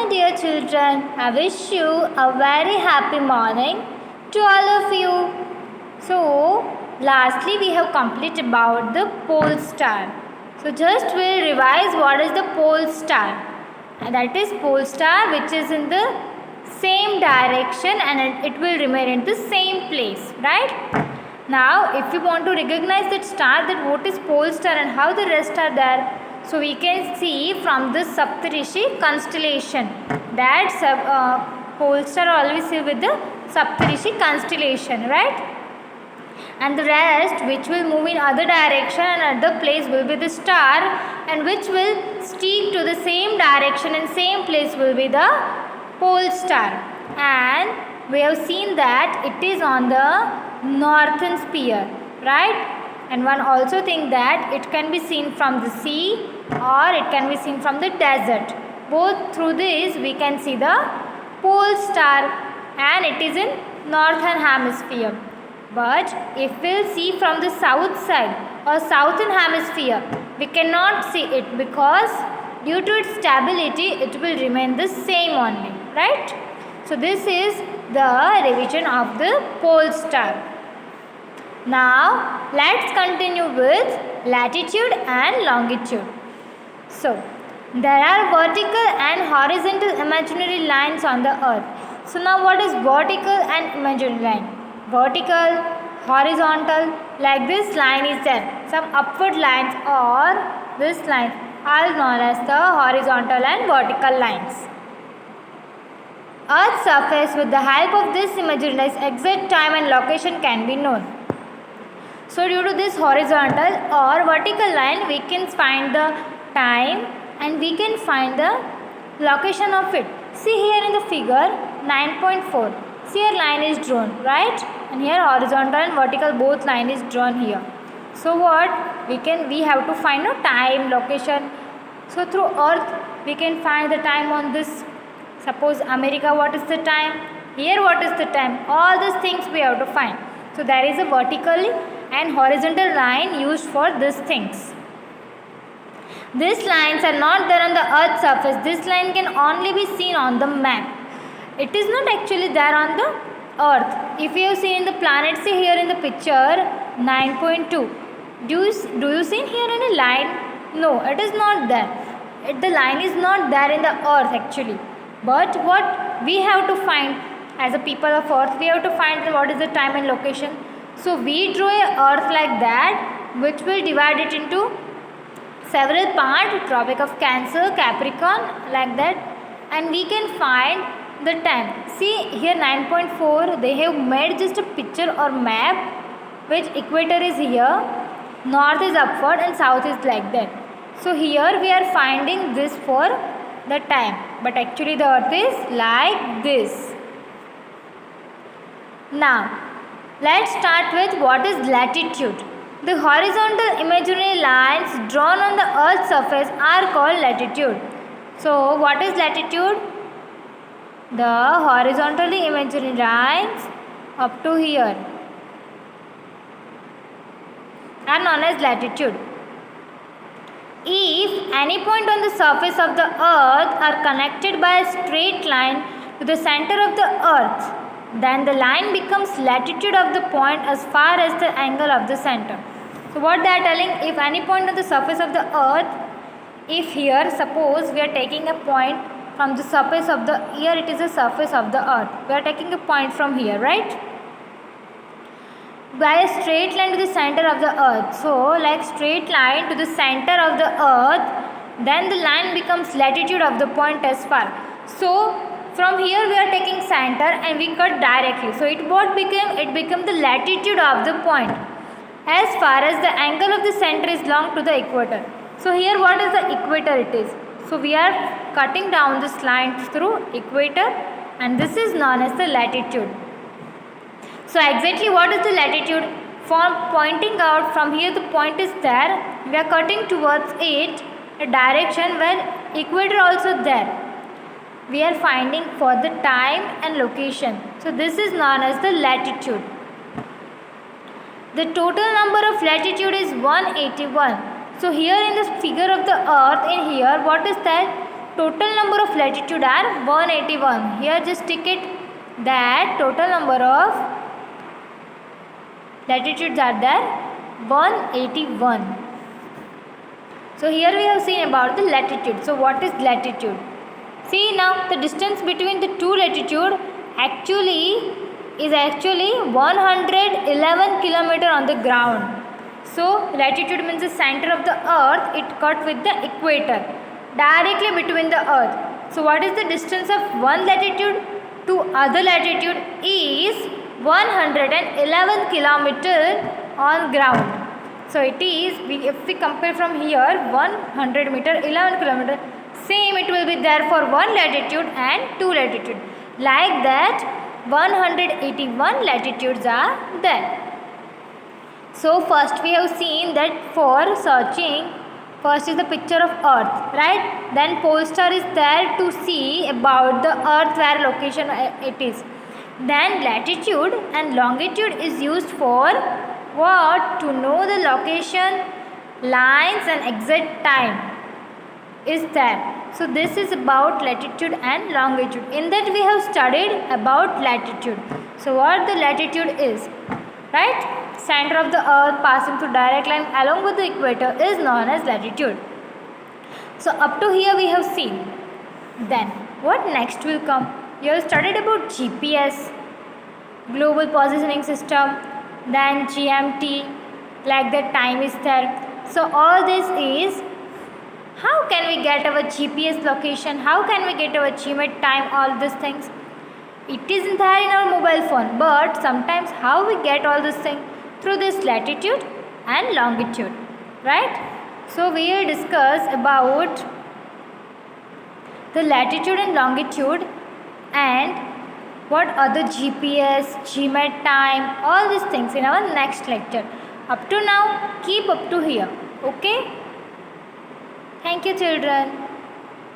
my dear children, I wish you a very happy morning to all of you. So, lastly we have completed about the pole star. So, just we'll revise what is the pole star. And that is pole star which is in the same direction and it will remain in the same place, right? Now, if you want to recognize that star, that what is pole star and how the rest are there. So, we can see from this Saptarishi constellation that pole star always see with the Saptarishi constellation, right? And the rest which will move in other direction and other place will be the star, and which will stick to the same direction and same place will be the pole star. And we have seen that it is on the northern sphere, right? And one also think that it can be seen from the sea or it can be seen from the desert. Both through this we can see the pole star, and it is in northern hemisphere. But if we'll see from the south side or southern hemisphere, we cannot see it because due to its stability, it will remain the same only, right? So, this is the revision of the pole star. Now, let's continue with latitude and longitude. So, there are vertical and horizontal imaginary lines on the earth. So, now what is vertical and imaginary line? Vertical, horizontal, like this line is there. Some upward lines or this line are known as the horizontal and vertical lines. Earth's surface with the help of this imaginary lines, exact time and location can be known. So, due to this horizontal or vertical line, we can find the time and we can find the location of it. See here in the figure 9.4. See here line is drawn, right? And here horizontal and vertical both line is drawn here. So what we have to find a time, location. So through earth we can find the time on this. Suppose America, what is the time? Here what is the time? All these things we have to find. So there is a vertical and horizontal line used for these things. These lines are not there on the earth's surface. This line can only be seen on the map. It is not actually there on the earth. If you have seen the planet, see here in the picture 9.2. Do you see here any line? No, it is not there. The line is not there in the earth actually. But what we have to find as a people of earth, we have to find what is the time and location. So we draw a earth like that, which will divide it into several parts, Tropic of Cancer, Capricorn, like that, and we can find the time. See here 9.4, they have made just a picture or map which equator is here, north is upward and south is like that. So here we are finding this for the time, but actually the earth is like this. Now let's start with what is latitude. The horizontal imaginary lines drawn on the earth's surface are called latitude. So what is latitude? The horizontally imaginary lines up to here are known as latitude. If any point on the surface of the earth are connected by a straight line to the center of the earth, then the line becomes latitude of the point as far as the angle of the center. So what they are telling, if any point on the surface of the earth, if here suppose we are taking a point from the surface of the, here it is the surface of the earth, we are taking a point from here, right? By a straight line to the center of the earth. So like straight line to the center of the earth, then the line becomes latitude of the point as far. So from here we are taking center and we cut directly. So it became the latitude of the point as far as the angle of the center is long to the equator. So here what is the equator it is? So we are cutting down this line through equator and this is known as the latitude. So exactly what is the latitude? For pointing out from here the point is there, we are cutting towards it a direction where equator also there. We are finding for the time and location. So this is known as the latitude. The total number of latitude is 181. So here in this figure of the earth, in here what is that? total number of latitude are 181. Here just tick it that total number of latitudes are there 181. So here we have seen about the latitude. So what is latitude? See now, the distance between the two latitude is actually 111 kilometer on the ground. So latitude means the center of the earth, it cut with the equator directly between the earth. So what is the distance of one latitude to other latitude is 111 kilometer on ground. So it is, if we compare from here 100 meter 11 kilometer, same it will be there for one latitude and two latitude. Like that 181 latitudes are there. So first we have seen that for searching, first is the picture of earth, right? Then pole star is there to see about the earth where location it is. Then latitude and longitude is used for what? To know the location, lines and exact time is there. So this is about latitude and longitude. In that we have studied about latitude. So what the latitude is, right? Center of the earth passing through direct line along with the equator is known as latitude. So up to here we have seen. Then what next will come? You have studied about GPS, global positioning system, then GMT, like the time is there. So all this is how can we get our GPS location, how can we get our GMT time, all these things. It is there in our mobile phone, but sometimes how we get all these things? Through this latitude and longitude, right? So we will discuss about the latitude and longitude and what other GPS, GMT time, all these things in our next lecture. Up to now, keep up to here, okay? Thank you children.